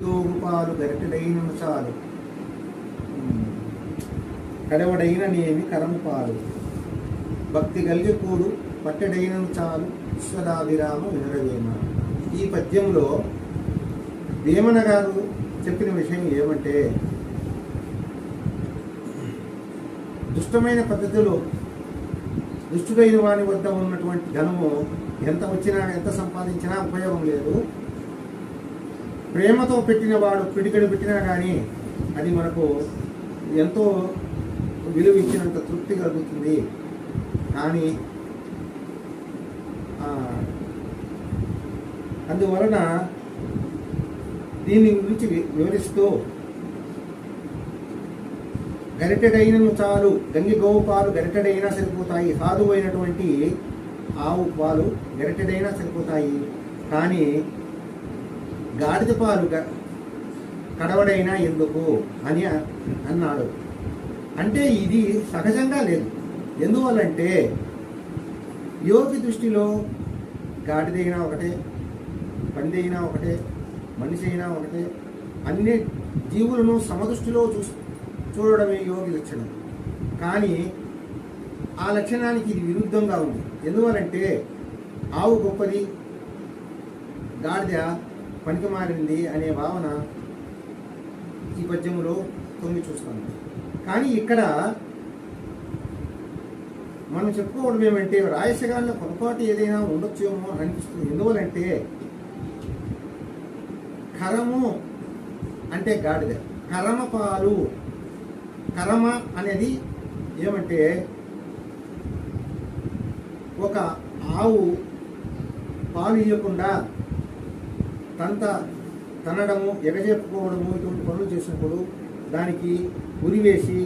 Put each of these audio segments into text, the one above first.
తోగు పాలు గరిటెడైన చాలు, కడవడైన నేమి కరము పాలు, భక్తి కలిగి కూడు పట్టెడైన చాలు, విశ్వదాభిరామ వినరవేమ. ఈ పద్యంలో వేమన గారు చెప్పిన విషయం ఏమంటే, దుష్టమైన పద్ధతిలో దుష్టుడైన వాని వద్ద ఉన్నటువంటి ధనము ఎంత వచ్చినా ఎంత సంపాదించినా ఉపయోగం లేదు. ప్రేమతో పెట్టిన వాడు పిడికడు పెట్టినా కానీ అది మనకు ఎంతో విలువ ఇచ్చినంత తృప్తి కలుగుతుంది. కానీ అందువలన దీని గురించి వివరిస్తూ, గరిటెడైనను చాలు, గంగి గోవు పాలు గరిటెడైనా సరిపోతాయి, సాధువైనటువంటి ఆవు పాలు గరిటెడైనా సరిపోతాయి, కానీ గాడిద పాలు కడవడైనా ఎందుకు అని అన్నాడు. అంటే ఇది సహజంగా లేదు. ఎందువల్లంటే యోగి దృష్టిలో గాడిదైనా ఒకటే, పంది అయినా ఒకటే, మనిషి అయినా ఒకటే, అన్ని జీవులను సమదృష్టిలో చూడడమే యోగి లక్షణం. కానీ ఆ లక్షణానికి ఇది విరుద్ధంగా ఉంది. ఎందువలంటే ఆవు గొప్పది, గాడిద పనికి మారింది అనే భావన ఈ పద్యములో తొంగి చూస్తాము. కానీ ఇక్కడ మనం చెప్పుకోవడం ఏమంటే, రాయసగాల్లో పొరపాటు ఏదైనా ఉండొచ్చేమో అనిపిస్తుంది. ఎందువలంటే కరము అంటే గాడిద, కరమ పాలు, కరమ అనేది ఏమంటే ఒక ఆవు పాలు ఇవ్వకుండా తనడము ఎగజెప్పుకోవడము ఇటువంటి పనులు చేసినప్పుడు దానికి ఉరివేసి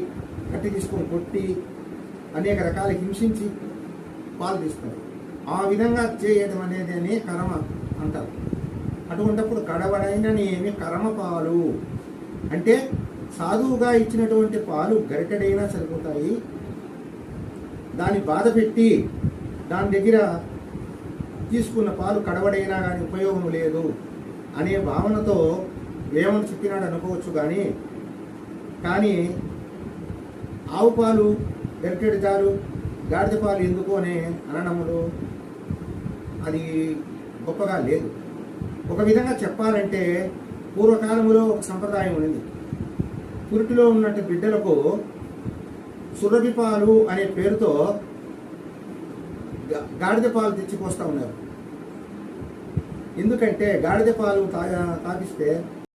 కట్టి తీసుకొని కొట్టి అనేక రకాల హింసించి పాలు తీస్తారు. ఆ విధంగా చేయడం అనేది కరమ అంటారు. అటువంటిప్పుడు కడవడైననేమి కరమ పాలు అంటే సాధువుగా ఇచ్చినటువంటి పాలు గరిటెడైనా సరిపోతాయి, దాన్ని బాధ పెట్టి దాని దగ్గర తీసుకున్న పాలు కడవడైనా కానీ ఉపయోగం లేదు అనే భావనతో ఏమని చెప్పినాడు అనుకోవచ్చు. కానీ ఆవు పాలు గరిటెడు చాలు, గాడిద పాలు ఎందుకు అనే అనడములు అది గొప్పగా లేదు. ఒక విధంగా చెప్పాలంటే పూర్వకాలంలో ఒక సంప్రదాయం ఉంది. పురిటిలో ఉన్నట్టు బిడ్డలకు సురభి పాలు అనే పేరుతో గాడిద పాలు తెచ్చిపోస్తూ ఉన్నారు. ఎందుకంటే గాడిద పాలు తాగిస్తే